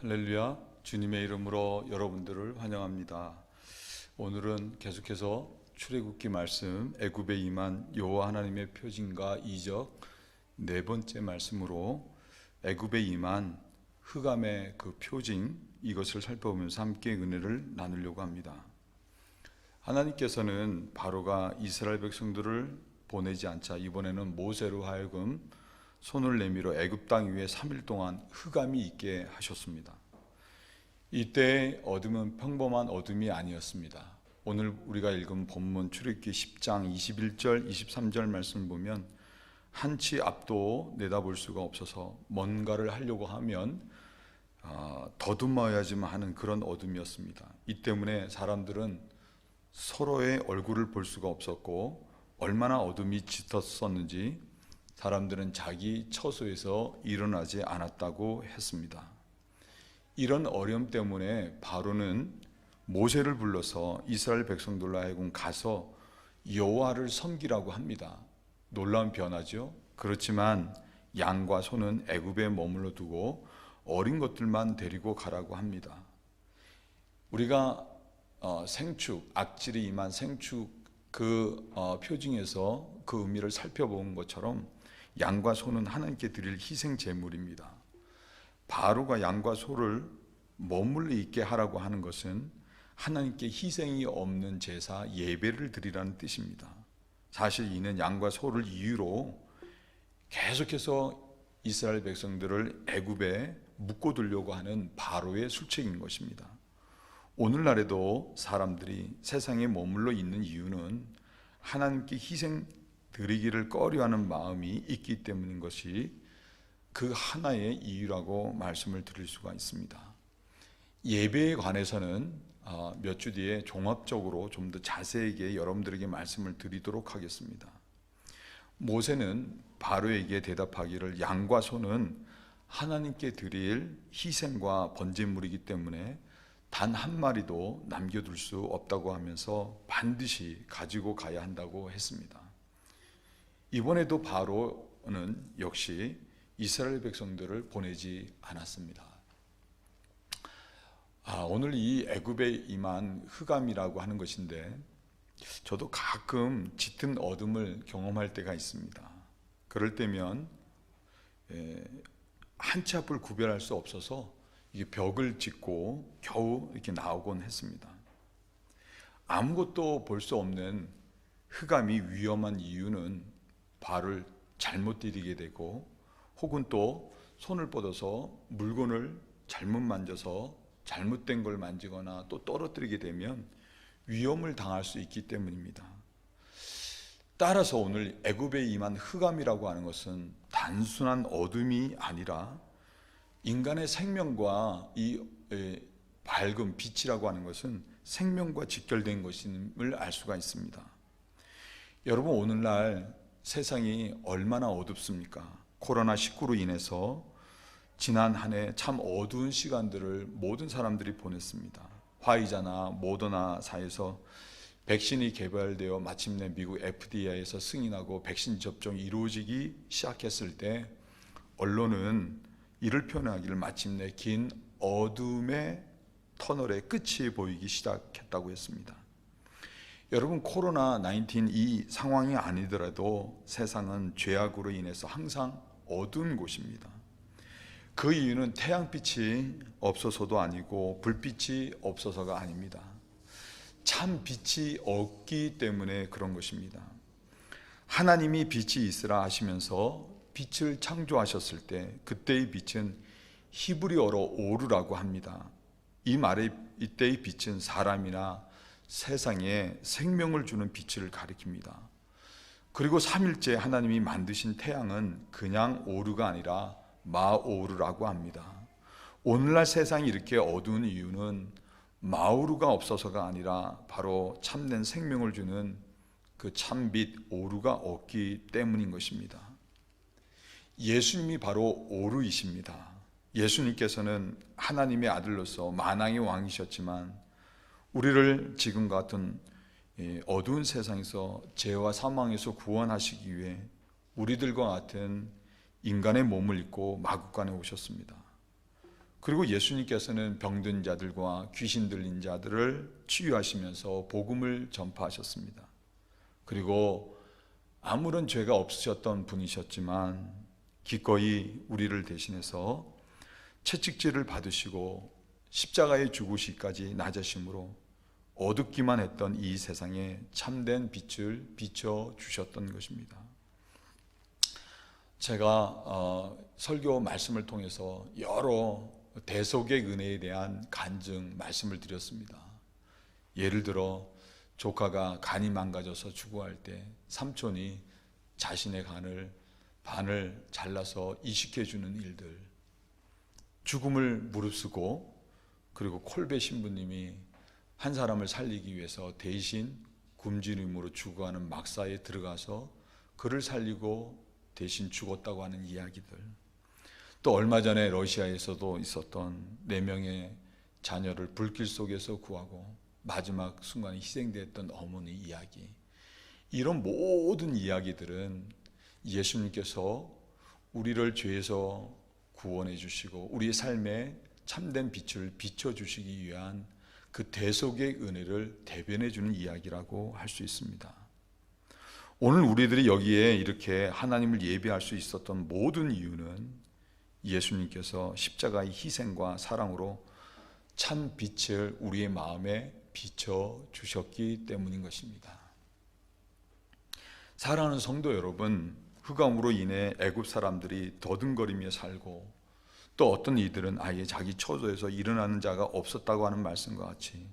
할렐루야. 주님의 이름으로 여러분들을 환영합니다. 오늘은 계속해서 출애굽기 말씀 애굽에 임한 여호와 하나님의 표징과 이적 네 번째 말씀으로 애굽에 임한 흑암의 그 표징, 이것을 살펴보면서 함께 은혜를 나누려고 합니다. 하나님께서는 바로가 이스라엘 백성들을 보내지 않자 이번에는 모세로 하여금 손을 내밀어 애굽 땅 위에 3일 동안 흑암이 있게 하셨습니다. 이때 어둠은 평범한 어둠이 아니었습니다. 오늘 우리가 읽은 본문 출애굽기 10장 21절 23절 말씀을 보면 한치 앞도 내다볼 수가 없어서 뭔가를 하려고 하면 더듬어야지만 하는 그런 어둠이었습니다. 이 때문에 사람들은 서로의 얼굴을 볼 수가 없었고, 얼마나 어둠이 짙었었는지 사람들은 자기 처소에서 일어나지 않았다고 했습니다. 이런 어려움 때문에 바로는 모세를 불러서 이스라엘 백성들로 하여금 가서 여호와를 섬기라고 합니다. 놀라운 변화죠. 그렇지만 양과 소는 애굽에 머물러 두고 어린 것들만 데리고 가라고 합니다. 우리가 생축, 악질이 임한 생축 그 표징에서 그 의미를 살펴본 것처럼 양과 소는 하나님께 드릴 희생 제물입니다. 바로가 양과 소를 머물러 있게 하라고 하는 것은 하나님께 희생이 없는 제사, 예배를 드리라는 뜻입니다. 사실 이는 양과 소를 이유로 계속해서 이스라엘 백성들을 애굽에 묶어두려고 하는 바로의 술책인 것입니다. 오늘날에도 사람들이 세상에 머물러 있는 이유는 하나님께 희생 드리기를 꺼려하는 마음이 있기 때문인 것이 그 하나의 이유라고 말씀을 드릴 수가 있습니다. 예배에 관해서는 몇 주 뒤에 종합적으로 좀 더 자세하게 여러분들에게 말씀을 드리도록 하겠습니다. 모세는 바로에게 대답하기를 양과 소는 하나님께 드릴 희생과 번제물이기 때문에 단 한 마리도 남겨둘 수 없다고 하면서 반드시 가지고 가야 한다고 했습니다. 이번에도 바로는 역시 이스라엘 백성들을 보내지 않았습니다. 오늘 이 애굽에 임한 흑암이라고 하는 것인데, 저도 가끔 짙은 어둠을 경험할 때가 있습니다. 그럴 때면 한 치 앞을 구별할 수 없어서 이게 벽을 짓고 겨우 이렇게 나오곤 했습니다. 아무것도 볼 수 없는 흑암이 위험한 이유는 발을 잘못 디디게 되고, 혹은 또 손을 뻗어서 물건을 잘못 만져서 잘못된 걸 만지거나 또 떨어뜨리게 되면 위험을 당할 수 있기 때문입니다. 따라서 오늘 애굽에 임한 흑암이라고 하는 것은 단순한 어둠이 아니라 인간의 생명과 이 밝은 빛이라고 하는 것은 생명과 직결된 것임을 알 수가 있습니다. 여러분, 오늘날 세상이 얼마나 어둡습니까? 코로나19로 인해서 지난 한 해 참 어두운 시간들을 모든 사람들이 보냈습니다. 화이자나 모더나사에서 백신이 개발되어 마침내 미국 FDA에서 승인하고 백신 접종이 이루어지기 시작했을 때 언론은 이를 표현하기를 마침내 긴 어둠의 터널의 끝이 보이기 시작했다고 했습니다. 여러분, 코로나19 이 상황이 아니더라도 세상은 죄악으로 인해서 항상 어두운 곳입니다. 그 이유는 태양빛이 없어서도 아니고 불빛이 없어서가 아닙니다. 참 빛이 없기 때문에 그런 것입니다. 하나님이 빛이 있으라 하시면서 빛을 창조하셨을 때 그때의 빛은 히브리어로 오르라고 합니다. 이 말의 이때의 빛은 사람이나 세상에 생명을 주는 빛을 가리킵니다. 그리고 3일째 하나님이 만드신 태양은 그냥 오르가 아니라 마오르라고 합니다. 오늘날 세상이 이렇게 어두운 이유는 마오르가 없어서가 아니라 바로 참된 생명을 주는 그 참빛 오르가 없기 때문인 것입니다. 예수님이 바로 오르이십니다. 예수님께서는 하나님의 아들로서 만왕의 왕이셨지만 우리를 지금 같은 어두운 세상에서 죄와 사망에서 구원하시기 위해 우리들과 같은 인간의 몸을 입고 마구간에 오셨습니다. 그리고 예수님께서는 병든 자들과 귀신 들린 자들을 치유하시면서 복음을 전파하셨습니다. 그리고 아무런 죄가 없으셨던 분이셨지만 기꺼이 우리를 대신해서 채찍질을 받으시고 십자가에 죽으시기까지 낮으심으로 어둡기만 했던 이 세상에 참된 빛을 비춰주셨던 것입니다. 제가 설교 말씀을 통해서 여러 대속의 은혜에 대한 간증 말씀을 드렸습니다. 예를 들어 조카가 간이 망가져서 죽어갈 때 삼촌이 자신의 간을 반을 잘라서 이식해 주는 일들, 죽음을 무릅쓰고 그리고 콜베 신부님이 한 사람을 살리기 위해서 대신 굶주림으로 죽어가는 막사에 들어가서 그를 살리고 대신 죽었다고 하는 이야기들, 또 얼마 전에 러시아에서도 있었던 4명의 자녀를 불길 속에서 구하고 마지막 순간에 희생되었던 어머니 이야기, 이런 모든 이야기들은 예수님께서 우리를 죄에서 구원해 주시고 우리의 삶에 참된 빛을 비춰주시기 위한 그 대속의 은혜를 대변해 주는 이야기라고 할 수 있습니다. 오늘 우리들이 여기에 이렇게 하나님을 예배할 수 있었던 모든 이유는 예수님께서 십자가의 희생과 사랑으로 참 빛을 우리의 마음에 비춰주셨기 때문인 것입니다. 사랑하는 성도 여러분, 흑암으로 인해 애굽 사람들이 더듬거리며 살고 또 어떤 이들은 아예 자기 처소에서 일어나는 자가 없었다고 하는 말씀과 같이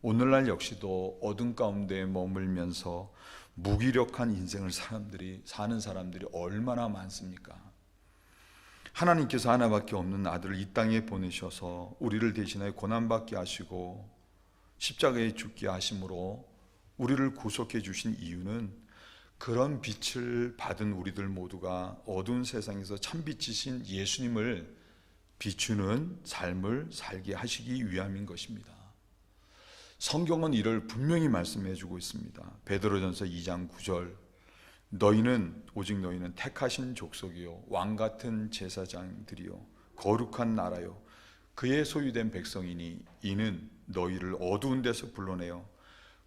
오늘날 역시도 어둠 가운데 머물면서 무기력한 인생을 사는 사람들이 얼마나 많습니까? 하나님께서 하나밖에 없는 아들을 이 땅에 보내셔서 우리를 대신하여 고난받게 하시고 십자가에 죽게 하심으로 우리를 구속해 주신 이유는 그런 빛을 받은 우리들 모두가 어두운 세상에서 참빛이신 예수님을 비추는 삶을 살게 하시기 위함인 것입니다. 성경은 이를 분명히 말씀해 주고 있습니다. 베드로전서 2장 9절, 오직 너희는 택하신 족속이요 왕같은 제사장들이요 거룩한 나라요 그의 소유된 백성이니 이는 너희를 어두운 데서 불러내어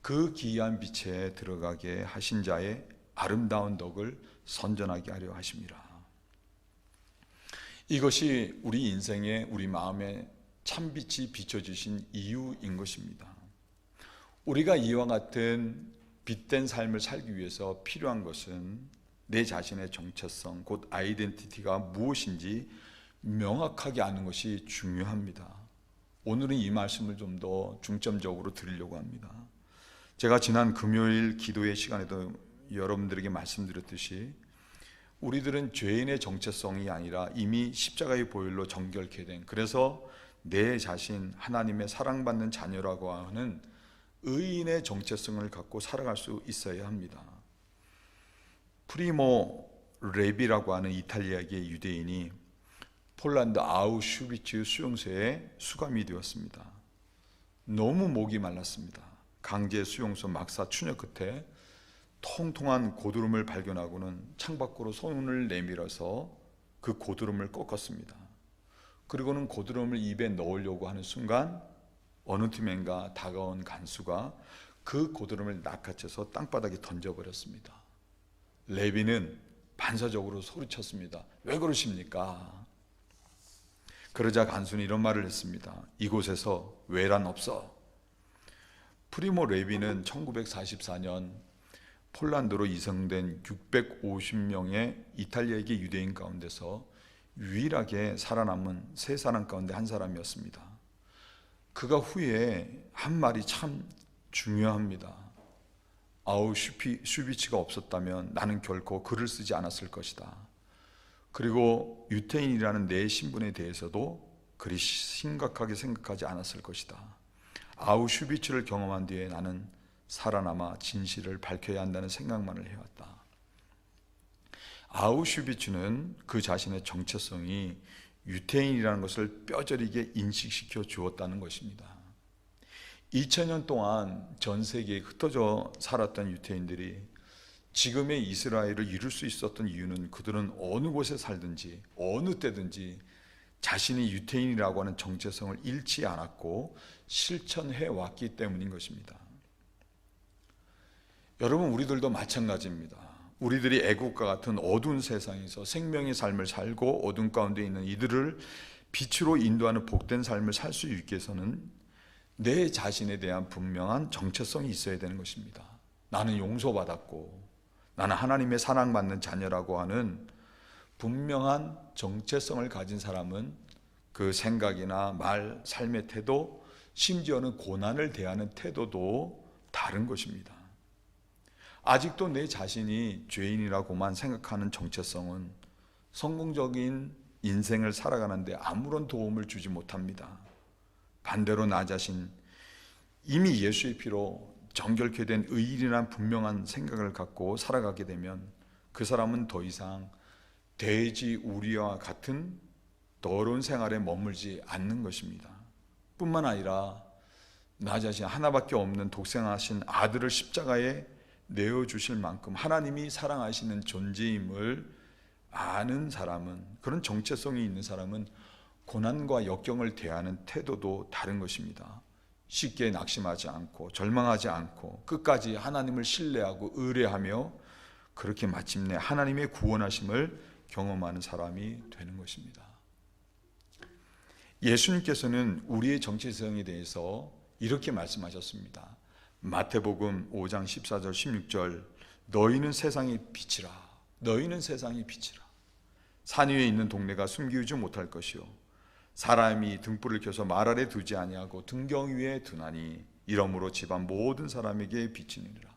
그 기이한 빛에 들어가게 하신 자의 아름다운 덕을 선전하게 하려 하심이라. 이것이 우리 인생에 우리 마음에 참빛이 비춰주신 이유인 것입니다. 우리가 이와 같은 빛된 삶을 살기 위해서 필요한 것은 내 자신의 정체성, 곧 아이덴티티가 무엇인지 명확하게 아는 것이 중요합니다. 오늘은 이 말씀을 좀 더 중점적으로 드리려고 합니다. 제가 지난 금요일 기도의 시간에도 여러분들에게 말씀드렸듯이 우리들은 죄인의 정체성이 아니라 이미 십자가의 보혈로 정결케 된, 그래서 내 자신 하나님의 사랑받는 자녀라고 하는 의인의 정체성을 갖고 살아갈 수 있어야 합니다. 프리모 레비라고 하는 이탈리아계 유대인이 폴란드 아우슈비츠 수용소에 수감이 되었습니다. 너무 목이 말랐습니다. 강제 수용소 막사 추녀 끝에 통통한 고드름을 발견하고는 창밖으로 손을 내밀어서 그 고드름을 꺾었습니다. 그리고는 고드름을 입에 넣으려고 하는 순간 어느 팀엔가 다가온 간수가 그 고드름을 낚아채서 땅바닥에 던져버렸습니다. 레비는 반사적으로 소리쳤습니다. 왜 그러십니까? 그러자 간수는 이런 말을 했습니다. 이곳에서 외란 없어. 프리모 레비는 1944년 폴란드로 이송된 650명의 이탈리아계 유대인 가운데서 유일하게 살아남은 3사람 가운데 한 사람이었습니다. 그가 후에 한 말이 참 중요합니다. 아우슈비츠가 없었다면 나는 결코 글을 쓰지 않았을 것이다. 그리고 유태인이라는 내 신분에 대해서도 그리 심각하게 생각하지 않았을 것이다. 아우슈비츠를 경험한 뒤에 나는 살아남아 진실을 밝혀야 한다는 생각만을 해왔다. 아우슈비츠는 그 자신의 정체성이 유태인이라는 것을 뼈저리게 인식시켜 주었다는 것입니다. 2000년 동안 전 세계에 흩어져 살았던 유태인들이 지금의 이스라엘을 이룰 수 있었던 이유는 그들은 어느 곳에 살든지 어느 때든지 자신이 유태인이라고 하는 정체성을 잃지 않았고 실천해 왔기 때문인 것입니다. 여러분, 우리들도 마찬가지입니다. 우리들이 애국과 같은 어두운 세상에서 생명의 삶을 살고 어둠 가운데 있는 이들을 빛으로 인도하는 복된 삶을 살 수 있기 위해서는 내 자신에 대한 분명한 정체성이 있어야 되는 것입니다. 나는 용서받았고 나는 하나님의 사랑받는 자녀라고 하는 분명한 정체성을 가진 사람은 그 생각이나 말, 삶의 태도, 심지어는 고난을 대하는 태도도 다른 것입니다. 아직도 내 자신이 죄인이라고만 생각하는 정체성은 성공적인 인생을 살아가는데 아무런 도움을 주지 못합니다. 반대로 나 자신, 이미 예수의 피로 정결케 된 의인이란 분명한 생각을 갖고 살아가게 되면 그 사람은 더 이상 돼지 우리와 같은 더러운 생활에 머물지 않는 것입니다. 뿐만 아니라 나 자신 하나밖에 없는 독생하신 아들을 십자가에 내어주실 만큼 하나님이 사랑하시는 존재임을 아는 사람은, 그런 정체성이 있는 사람은 고난과 역경을 대하는 태도도 다른 것입니다. 쉽게 낙심하지 않고 절망하지 않고 끝까지 하나님을 신뢰하고 의뢰하며 그렇게 마침내 하나님의 구원하심을 경험하는 사람이 되는 것입니다. 예수님께서는 우리의 정체성에 대해서 이렇게 말씀하셨습니다. 마태복음 5장 14절 16절, 너희는 세상의 빛이라. 너희는 세상의 빛이라. 산 위에 있는 동네가 숨기지 못할 것이요 사람이 등불을 켜서 말 아래 두지 아니하고 등경 위에 두나니 이러므로 집안 모든 사람에게 비치니라.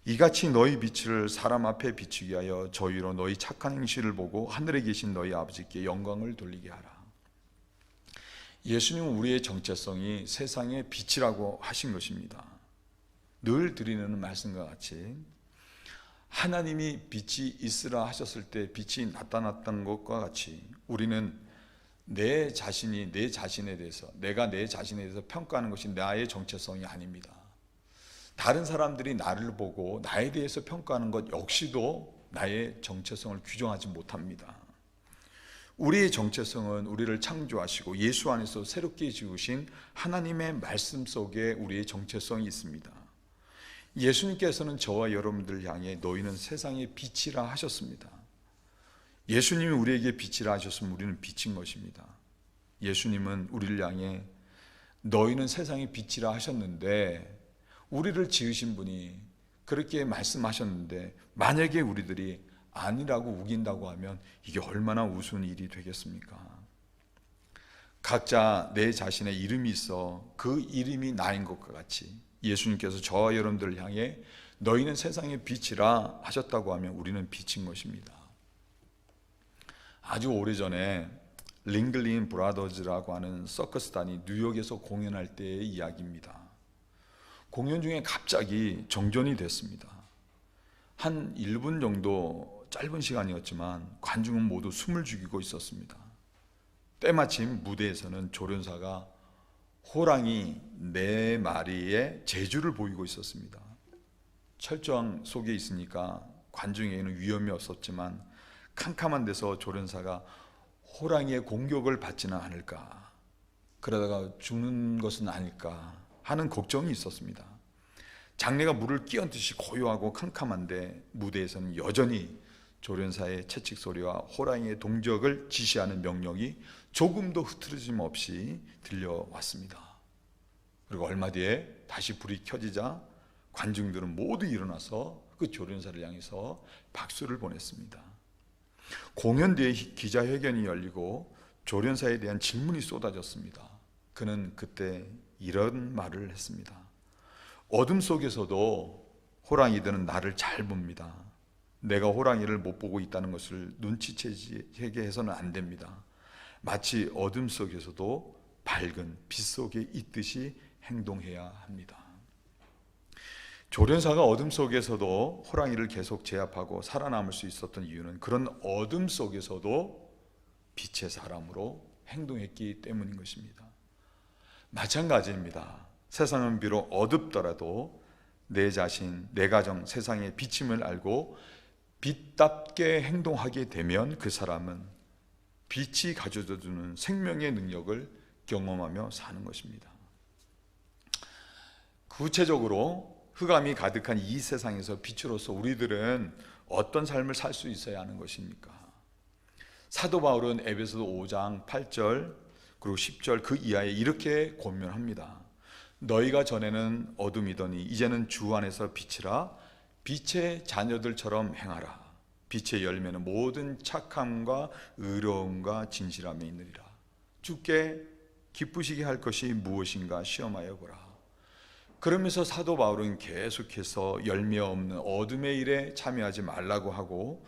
이같이 너희 빛을 사람 앞에 비추게 하여 저희로 너희 착한 행실을 보고 하늘에 계신 너희 아버지께 영광을 돌리게 하라. 예수님은 우리의 정체성이 세상의 빛이라고 하신 것입니다. 늘 드리는 말씀과 같이 하나님이 빛이 있으라 하셨을 때 빛이 나타났던 것과 같이 우리는 내 자신이 내 자신에 대해서, 내가 내 자신에 대해서 평가하는 것이 나의 정체성이 아닙니다. 다른 사람들이 나를 보고 나에 대해서 평가하는 것 역시도 나의 정체성을 규정하지 못합니다. 우리의 정체성은 우리를 창조하시고 예수 안에서 새롭게 지으신 하나님의 말씀 속에 우리의 정체성이 있습니다. 예수님께서는 저와 여러분들 향해 너희는 세상의 빛이라 하셨습니다. 예수님이 우리에게 빛이라 하셨으면 우리는 빛인 것입니다. 예수님은 우리를 향해 너희는 세상의 빛이라 하셨는데, 우리를 지으신 분이 그렇게 말씀하셨는데 만약에 우리들이 아니라고 우긴다고 하면 이게 얼마나 우스운 일이 되겠습니까? 각자 내 자신의 이름이 있어 그 이름이 나인 것과 같이 예수님께서 저와 여러분들을 향해 너희는 세상의 빛이라 하셨다고 하면 우리는 빛인 것입니다. 아주 오래전에 링글린 브라더즈라고 하는 서커스단이 뉴욕에서 공연할 때의 이야기입니다. 공연 중에 갑자기 정전이 됐습니다. 한 1분 정도 짧은 시간이었지만 관중은 모두 숨을 죽이고 있었습니다. 때마침 무대에서는 조련사가 호랑이 4마리의 제주를 보이고 있었습니다. 철저한 속에 있으니까 관중에게는 위험이 없었지만 캄캄한 데서 조련사가 호랑이의 공격을 받지는 않을까, 그러다가 죽는 것은 아닐까 하는 걱정이 있었습니다. 장내가 물을 끼얹듯이 고요하고 캄캄한데 무대에서는 여전히 조련사의 채찍 소리와 호랑이의 동적을 지시하는 명령이 조금도 흐트러짐 없이 들려왔습니다. 그리고 얼마 뒤에 다시 불이 켜지자 관중들은 모두 일어나서 그 조련사를 향해서 박수를 보냈습니다. 공연 뒤에 기자회견이 열리고 조련사에 대한 질문이 쏟아졌습니다. 그는 그때 이런 말을 했습니다. 어둠 속에서도 호랑이들은 나를 잘 봅니다. 내가 호랑이를 못 보고 있다는 것을 눈치채게 해서는 안 됩니다. 마치 어둠 속에서도 밝은 빛 속에 있듯이 행동해야 합니다. 조련사가 어둠 속에서도 호랑이를 계속 제압하고 살아남을 수 있었던 이유는 그런 어둠 속에서도 빛의 사람으로 행동했기 때문인 것입니다. 마찬가지입니다. 세상은 비록 어둡더라도 내 자신, 내 가정, 세상의 빛임을 알고 빛답게 행동하게 되면 그 사람은 빛이 가져다 주는 생명의 능력을 경험하며 사는 것입니다. 구체적으로 흑암이 가득한 이 세상에서 빛으로서 우리들은 어떤 삶을 살 수 있어야 하는 것입니까? 사도 바울은 에베소서 5장 8절 그리고 10절 그 이하에 이렇게 권면합니다. 너희가 전에는 어둠이더니 이제는 주 안에서 빛이라. 빛의 자녀들처럼 행하라. 빛의 열매는 모든 착함과 의로움과 진실함에 있느니라. 주께 기쁘시게 할 것이 무엇인가 시험하여 보라. 그러면서 사도 바울은 계속해서 열매 없는 어둠의 일에 참여하지 말라고 하고,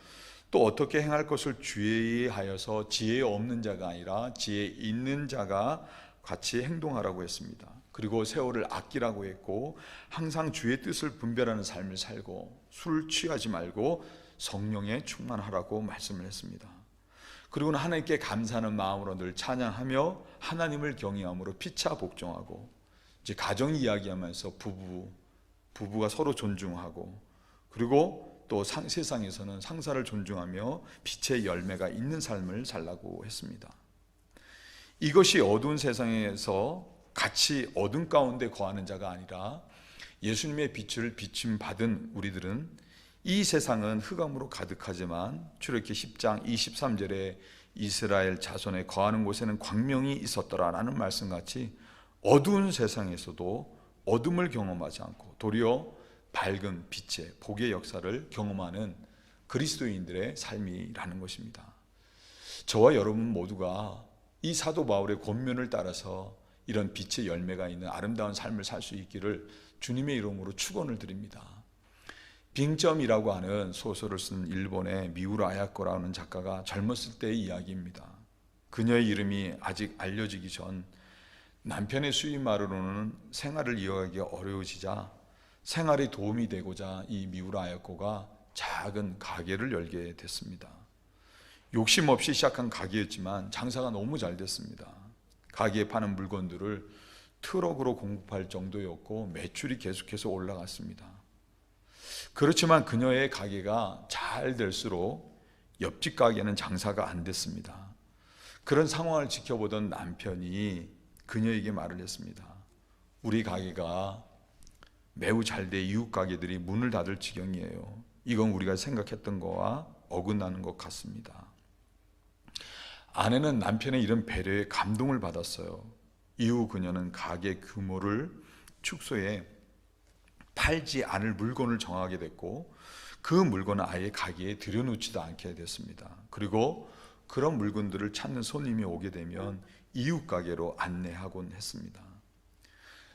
또 어떻게 행할 것을 주의하여서 지혜 없는 자가 아니라 지혜 있는 자가 같이 행동하라고 했습니다. 그리고 세월을 아끼라고 했고, 항상 주의 뜻을 분별하는 삶을 살고 술 취하지 말고 성령에 충만하라고 말씀을 했습니다. 그리고는 하나님께 감사하는 마음으로 늘 찬양하며 하나님을 경외함으로 피차 복종하고, 이제 가정 이야기하면서 부부가 서로 존중하고, 그리고 또 세상에서는 상사를 존중하며 빛의 열매가 있는 삶을 살라고 했습니다. 이것이 어두운 세상에서 같이 어둠 가운데 거하는 자가 아니라 예수님의 빛을 비침 받은 우리들은, 이 세상은 흑암으로 가득하지만 출애굽기 10장 23절에 이스라엘 자손에 거하는 곳에는 광명이 있었더라라는 말씀같이 어두운 세상에서도 어둠을 경험하지 않고 도리어 밝은 빛의 복의 역사를 경험하는 그리스도인들의 삶이라는 것입니다. 저와 여러분 모두가 이 사도 바울의 권면을 따라서 이런 빛의 열매가 있는 아름다운 삶을 살 수 있기를 주님의 이름으로 축원을 드립니다. 빙점이라고 하는 소설을 쓴 일본의 미우라 아야코라는 작가가 젊었을 때의 이야기입니다. 그녀의 이름이 아직 알려지기 전 남편의 수임만으로는 생활을 이어가기 어려워지자 생활에 도움이 되고자 이 미우라 아야코가 작은 가게를 열게 됐습니다. 욕심 없이 시작한 가게였지만 장사가 너무 잘 됐습니다. 가게에 파는 물건들을 트럭으로 공급할 정도였고 매출이 계속해서 올라갔습니다. 그렇지만 그녀의 가게가 잘 될수록 옆집 가게는 장사가 안 됐습니다. 그런 상황을 지켜보던 남편이 그녀에게 말을 했습니다. 우리 가게가 매우 잘 돼 이웃 가게들이 문을 닫을 지경이에요. 이건 우리가 생각했던 거와 어긋나는 것 같습니다. 아내는 남편의 이런 배려에 감동을 받았어요. 이후 그녀는 가게 규모를 축소해 팔지 않을 물건을 정하게 됐고, 그 물건은 아예 가게에 들여놓지도 않게 됐습니다. 그리고 그런 물건들을 찾는 손님이 오게 되면 이웃 가게로 안내하곤 했습니다.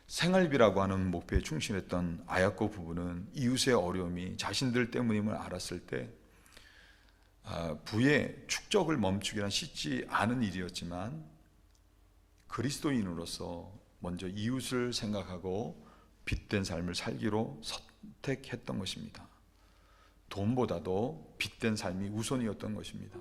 생활비라고 하는 목표에 충실했던 아야코 부부는 이웃의 어려움이 자신들 때문임을 알았을 때 부의 축적을 멈추기란 쉽지 않은 일이었지만 그리스도인으로서 먼저 이웃을 생각하고 빛된 삶을 살기로 선택했던 것입니다. 돈보다도 빛된 삶이 우선이었던 것입니다.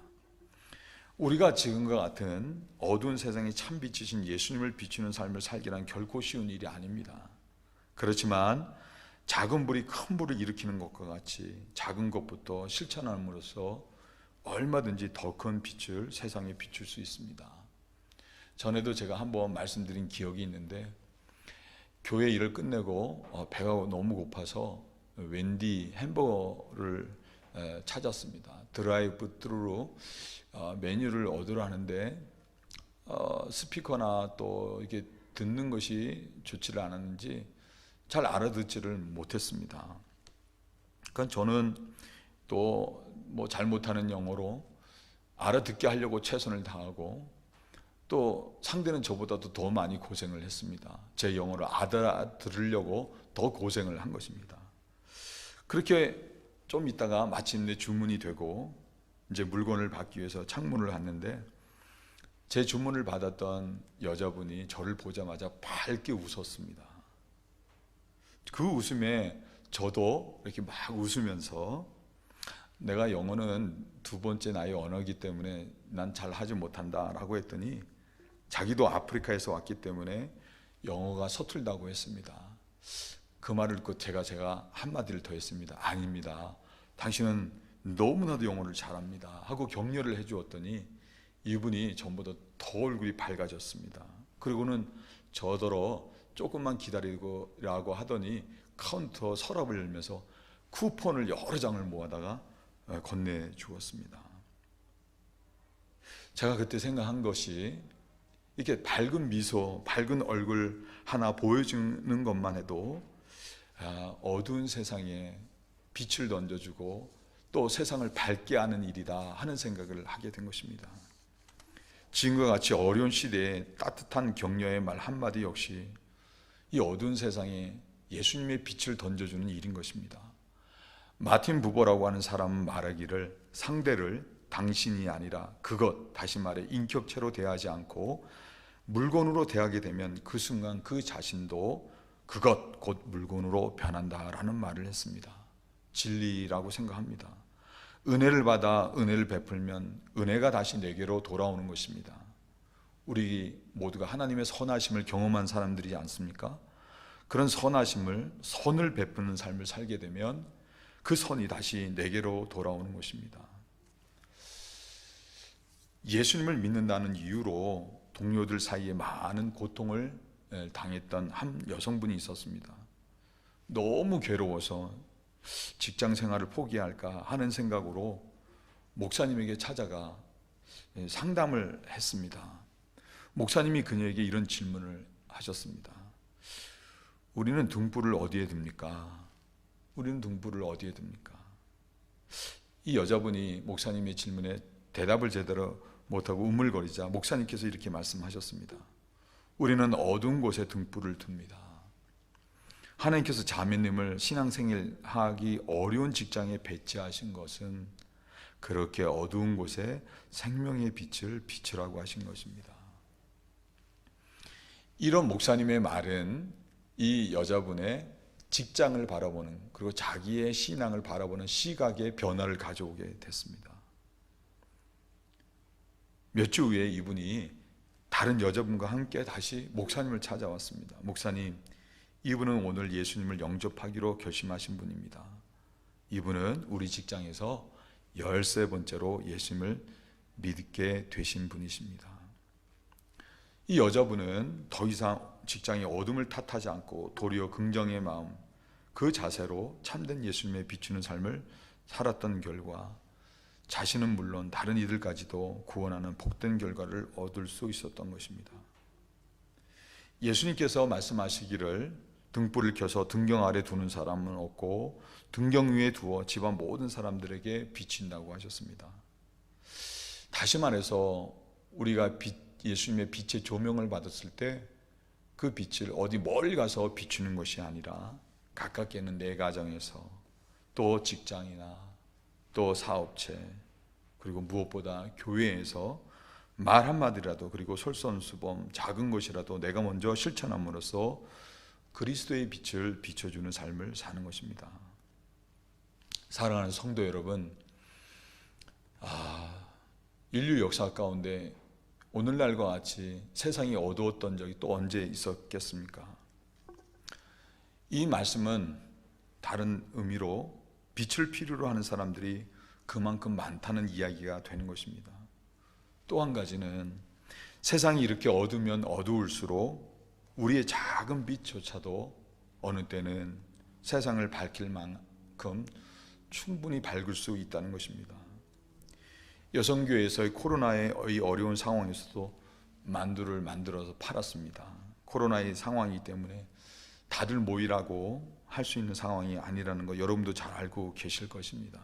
우리가 지금과 같은 어두운 세상에 참 빛이신 예수님을 비추는 삶을 살기란 결코 쉬운 일이 아닙니다. 그렇지만 작은 불이 큰 불을 일으키는 것과 같이 작은 것부터 실천함으로써 얼마든지 더 큰 빛을 세상에 비출 수 있습니다. 전에도 제가 한번 말씀드린 기억이 있는데, 교회 일을 끝내고 배가 너무 고파서 웬디 햄버거를 찾았습니다. 드라이브 스루로 메뉴를 얻으러 하는데 스피커나 또 이렇게 듣는 것이 좋지를 않았는지 잘 알아듣지를 못했습니다. 그러니까 저는 또 뭐 잘못하는 영어로 알아듣게 하려고 최선을 다하고, 또 상대는 저보다도 더 많이 고생을 했습니다. 제 영어를 알아들으려고 더 고생을 한 것입니다. 그렇게 좀 있다가 마침내 주문이 되고 이제 물건을 받기 위해서 창문을 갔는데, 제 주문을 받았던 여자분이 저를 보자마자 밝게 웃었습니다. 그 웃음에 저도 이렇게 막 웃으면서, 내가 영어는 두 번째 나의 언어이기 때문에 난 잘 하지 못한다 라고 했더니, 자기도 아프리카에서 왔기 때문에 영어가 서툴다고 했습니다. 그 말을 듣고 제가 한마디를 더 했습니다. 아닙니다, 당신은 너무나도 영어를 잘합니다 하고 격려를 해주었더니, 이분이 전보다 더 얼굴이 밝아졌습니다. 그리고는 저더러 조금만 기다리라고 하더니 카운터 서랍을 열면서 쿠폰을 여러 장을 모아다가 건네주었습니다. 제가 그때 생각한 것이 이렇게 밝은 미소, 밝은 얼굴 하나 보여주는 것만 해도 어두운 세상에 빛을 던져주고 또 세상을 밝게 하는 일이다 하는 생각을 하게 된 것입니다. 지금과 같이 어려운 시대에 따뜻한 격려의 말 한마디 역시 이 어두운 세상에 예수님의 빛을 던져주는 일인 것입니다. 마틴 부버라고 하는 사람은 말하기를 상대를 당신이 아니라 그것, 다시 말해 인격체로 대하지 않고 물건으로 대하게 되면 그 순간 그 자신도 그것, 곧 물건으로 변한다라는 말을 했습니다. 진리라고 생각합니다. 은혜를 받아 은혜를 베풀면 은혜가 다시 내게로 돌아오는 것입니다. 우리 모두가 하나님의 선하심을 경험한 사람들이지 않습니까? 그런 선을 베푸는 삶을 살게 되면 그 선이 다시 내게로 돌아오는 것입니다. 예수님을 믿는다는 이유로 동료들 사이에 많은 고통을 당했던 한 여성분이 있었습니다. 너무 괴로워서 직장 생활을 포기할까 하는 생각으로 목사님에게 찾아가 상담을 했습니다. 목사님이 그녀에게 이런 질문을 하셨습니다. 우리는 등불을 어디에 둡니까? 우리는 등불을 어디에 둡니까? 이 여자분이 목사님의 질문에 대답을 제대로 못하고 우물거리자 목사님께서 이렇게 말씀하셨습니다. 우리는 어두운 곳에 등불을 둡니다. 하나님께서 자매님을 신앙생활하기 어려운 직장에 배치하신 것은 그렇게 어두운 곳에 생명의 빛을 비추라고 하신 것입니다. 이런 목사님의 말은 이 여자분의 직장을 바라보는, 그리고 자기의 신앙을 바라보는 시각의 변화를 가져오게 됐습니다. 몇 주 후에 이분이 다른 여자분과 함께 다시 목사님을 찾아왔습니다. 목사님, 이분은 오늘 예수님을 영접하기로 결심하신 분입니다. 이분은 우리 직장에서 13번째로 예수님을 믿게 되신 분이십니다. 이 여자분은 더 이상 직장의 어둠을 탓하지 않고 도리어 긍정의 마음, 그 자세로 참된 예수님의 비추는 삶을 살았던 결과 자신은 물론 다른 이들까지도 구원하는 복된 결과를 얻을 수 있었던 것입니다. 예수님께서 말씀하시기를 등불을 켜서 등경 아래 두는 사람은 없고 등경 위에 두어 집안 모든 사람들에게 비친다고 하셨습니다. 다시 말해서 우리가 예수님의 빛의 조명을 받았을 때 그 빛을 어디 멀리 가서 비추는 것이 아니라 가깝게 있는 내 가정에서, 또 직장이나 또 사업체, 그리고 무엇보다 교회에서 말 한마디라도, 그리고 솔선수범 작은 것이라도 내가 먼저 실천함으로써 그리스도의 빛을 비춰주는 삶을 사는 것입니다. 사랑하는 성도 여러분, 인류 역사 가운데 오늘날과 같이 세상이 어두웠던 적이 또 언제 있었겠습니까? 이 말씀은 다른 의미로 빛을 필요로 하는 사람들이 그만큼 많다는 이야기가 되는 것입니다. 또 한 가지는 세상이 이렇게 어두우면 어두울수록 우리의 작은 빛조차도 어느 때는 세상을 밝힐 만큼 충분히 밝을 수 있다는 것입니다. 여성교회에서의 코로나의 어려운 상황에서도 만두를 만들어서 팔았습니다. 코로나의 상황이기 때문에 다들 모이라고 할 수 있는 상황이 아니라는 거 여러분도 잘 알고 계실 것입니다.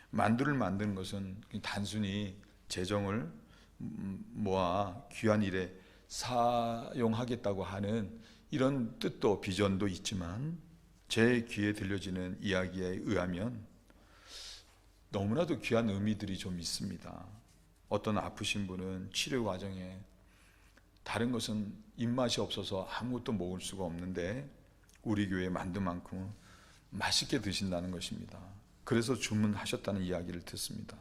만두를 만드는 것은 단순히 재정을 모아 귀한 일에 사용하겠다고 하는 이런 뜻도 비전도 있지만, 제 귀에 들려지는 이야기에 의하면 너무나도 귀한 의미들이 좀 있습니다. 어떤 아프신 분은 치료 과정에 다른 것은 입맛이 없어서 아무것도 먹을 수가 없는데 우리 교회 만두만큼은 맛있게 드신다는 것입니다. 그래서 주문하셨다는 이야기를 듣습니다.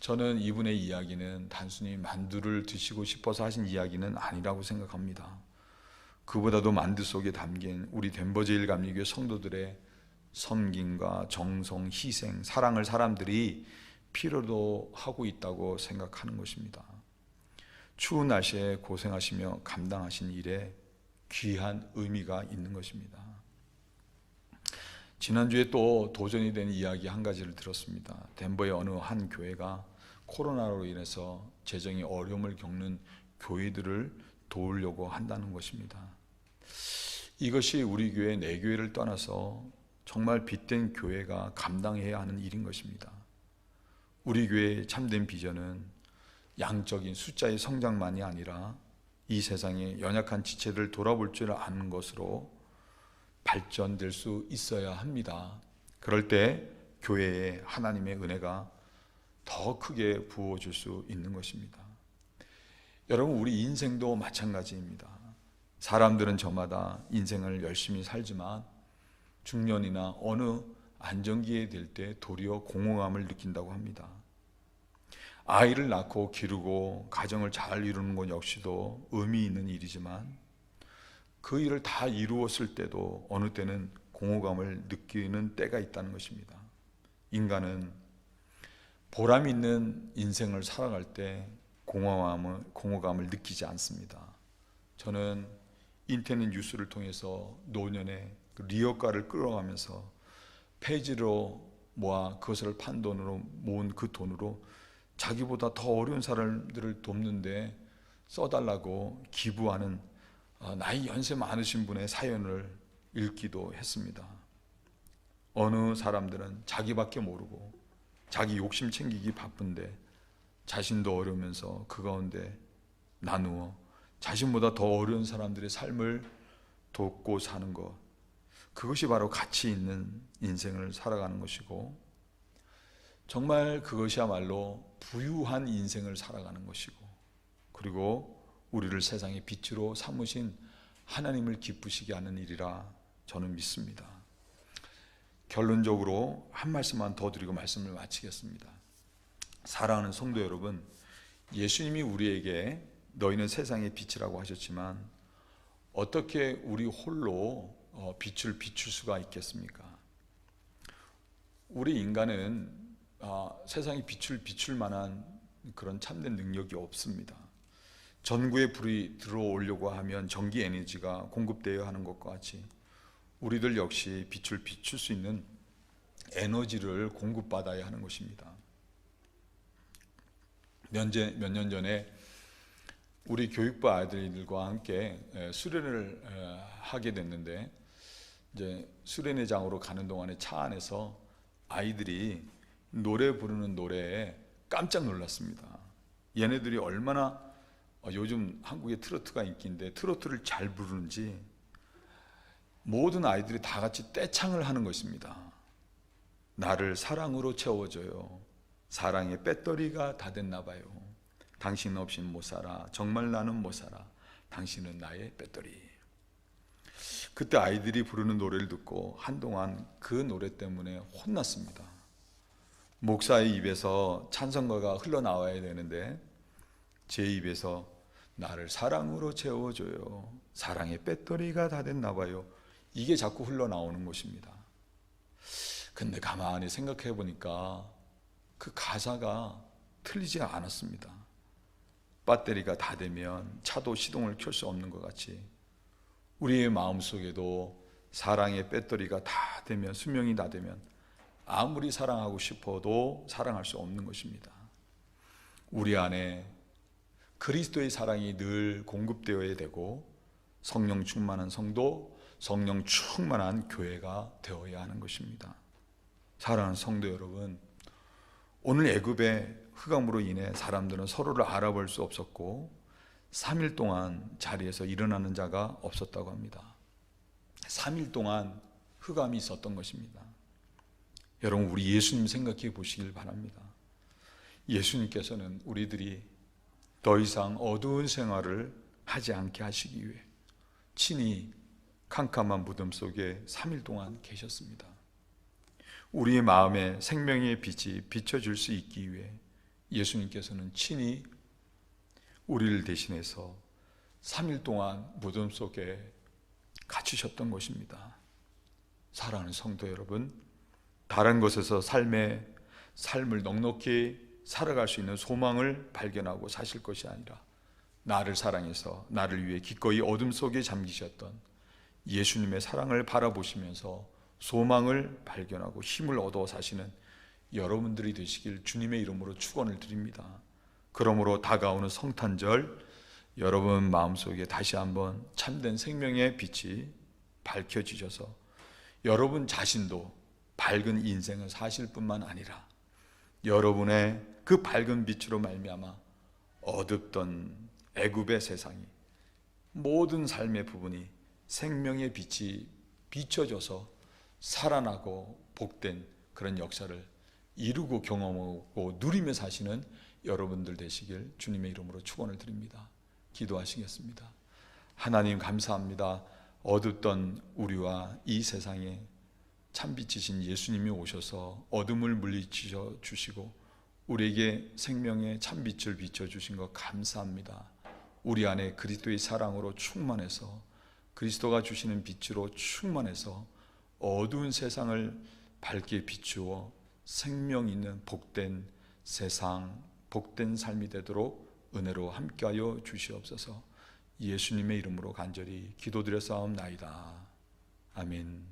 저는 이분의 이야기는 단순히 만두를 드시고 싶어서 하신 이야기는 아니라고 생각합니다. 그보다도 만두 속에 담긴 우리 덴버제일감리교회 성도들의 섬김과 정성, 희생, 사랑을 사람들이 필요도 하고 있다고 생각하는 것입니다. 추운 날씨에 고생하시며 감당하신 일에 귀한 의미가 있는 것입니다. 지난주에 또 도전이 되는 이야기 한 가지를 들었습니다. 덴버의 어느 한 교회가 코로나로 인해서 재정이 어려움을 겪는 교회들을 도우려고 한다는 것입니다. 이것이 우리 교회, 내 교회를 떠나서 정말 빚된 교회가 감당해야 하는 일인 것입니다. 우리 교회의 참된 비전은 양적인 숫자의 성장만이 아니라 이 세상의 연약한 지체들을 돌아볼 줄 아는 것으로 발전될 수 있어야 합니다. 그럴 때 교회에 하나님의 은혜가 더 크게 부어줄 수 있는 것입니다. 여러분, 우리 인생도 마찬가지입니다. 사람들은 저마다 인생을 열심히 살지만 중년이나 어느 안정기에 될 때 도리어 공허감을 느낀다고 합니다. 아이를 낳고 기르고 가정을 잘 이루는 것 역시도 의미 있는 일이지만 그 일을 다 이루었을 때도 어느 때는 공허감을 느끼는 때가 있다는 것입니다. 인간은 보람 있는 인생을 살아갈 때 공허감을 느끼지 않습니다. 저는 인터넷 뉴스를 통해서 노년에 리어가를 끌어가면서 폐지로 모아 그것을 판 돈으로 모은 그 돈으로 자기보다 더 어려운 사람들을 돕는데 써달라고 기부하는 나이 연세 많으신 분의 사연을 읽기도 했습니다. 어느 사람들은 자기밖에 모르고 자기 욕심 챙기기 바쁜데 자신도 어려우면서 그 가운데 나누어 자신보다 더 어려운 사람들의 삶을 돕고 사는 것, 그것이 바로 가치 있는 인생을 살아가는 것이고 정말 그것이야말로 부유한 인생을 살아가는 것이고 그리고 우리를 세상의 빛으로 삼으신 하나님을 기쁘시게 하는 일이라 저는 믿습니다. 결론적으로 한 말씀만 더 드리고 말씀을 마치겠습니다. 사랑하는 성도 여러분, 예수님이 우리에게 너희는 세상의 빛이라고 하셨지만 어떻게 우리 홀로 빛을 비출 수가 있겠습니까? 우리 인간은 세상에 빛을 비출 만한 그런 참된 능력이 없습니다. 전구에 불이 들어오려고 하면 전기 에너지가 공급되어야 하는 것과 같이 우리들 역시 빛을 비출 수 있는 에너지를 공급받아야 하는 것입니다. 몇 년 전에 우리 교육부 아이들과 함께 수련을 하게 됐는데 이제 수련회장으로 가는 동안에 차 안에서 아이들이 노래 부르는 노래에 깜짝 놀랐습니다. 얘네들이 얼마나 요즘 한국에 트로트가 인기인데 트로트를 잘 부르는지 모든 아이들이 다 같이 떼창을 하는 것입니다. 나를 사랑으로 채워줘요. 사랑의 배터리가 다 됐나 봐요. 당신 없인 못 살아. 정말 나는 못 살아. 당신은 나의 배터리. 그때 아이들이 부르는 노래를 듣고 한동안 그 노래 때문에 혼났습니다. 목사의 입에서 찬송가가 흘러나와야 되는데 제 입에서 나를 사랑으로 채워줘요. 사랑의 배터리가 다 됐나 봐요. 이게 자꾸 흘러나오는 것입니다. 근데 가만히 생각해 보니까 그 가사가 틀리지가 않았습니다. 배터리가 다 되면 차도 시동을 켤 수 없는 것 같이 우리의 마음속에도 사랑의 배터리가 다 되면, 수명이 다 되면 아무리 사랑하고 싶어도 사랑할 수 없는 것입니다. 우리 안에 그리스도의 사랑이 늘 공급되어야 되고 성령 충만한 성도, 성령 충만한 교회가 되어야 하는 것입니다. 사랑하는 성도 여러분, 오늘 애굽의 흑암으로 인해 사람들은 서로를 알아볼 수 없었고 3일 동안 자리에서 일어나는 자가 없었다고 합니다. 3일 동안 흑암이 있었던 것입니다. 여러분, 우리 예수님 생각해 보시길 바랍니다. 예수님께서는 우리들이 더 이상 어두운 생활을 하지 않게 하시기 위해 친히 캄캄한 무덤 속에 3일 동안 계셨습니다. 우리의 마음에 생명의 빛이 비춰줄 수 있기 위해 예수님께서는 친히 우리를 대신해서 3일 동안 무덤 속에 갇히셨던 것입니다. 사랑하는 성도 여러분, 다른 곳에서 삶의 삶을 넉넉히 살아갈 수 있는 소망을 발견하고 사실 것이 아니라 나를 사랑해서 나를 위해 기꺼이 어둠 속에 잠기셨던 예수님의 사랑을 바라보시면서 소망을 발견하고 힘을 얻어 사시는 여러분들이 되시길 주님의 이름으로 축원을 드립니다. 그러므로 다가오는 성탄절 여러분 마음속에 다시 한번 참된 생명의 빛이 밝혀지셔서 여러분 자신도 밝은 인생을 사실 뿐만 아니라 여러분의 그 밝은 빛으로 말미암아 어둡던 애굽의 세상이 모든 삶의 부분이 생명의 빛이 비춰져서 살아나고 복된 그런 역사를 이루고 경험하고 누리며 사시는 여러분들 되시길 주님의 이름으로 축원을 드립니다. 기도하시겠습니다. 하나님 감사합니다. 어둡던 우리와 이 세상에 참빛이신 예수님이 오셔서 어둠을 물리쳐 주시고 우리에게 생명의 참빛을 비춰주신 것 감사합니다. 우리 안에 그리스도의 사랑으로 충만해서 그리스도가 주시는 빛으로 충만해서 어두운 세상을 밝게 비추어 생명 있는 복된 세상, 복된 삶이 되도록 은혜로 함께하여 주시옵소서. 예수님의 이름으로 간절히 기도드려 싸움나이다. 아멘.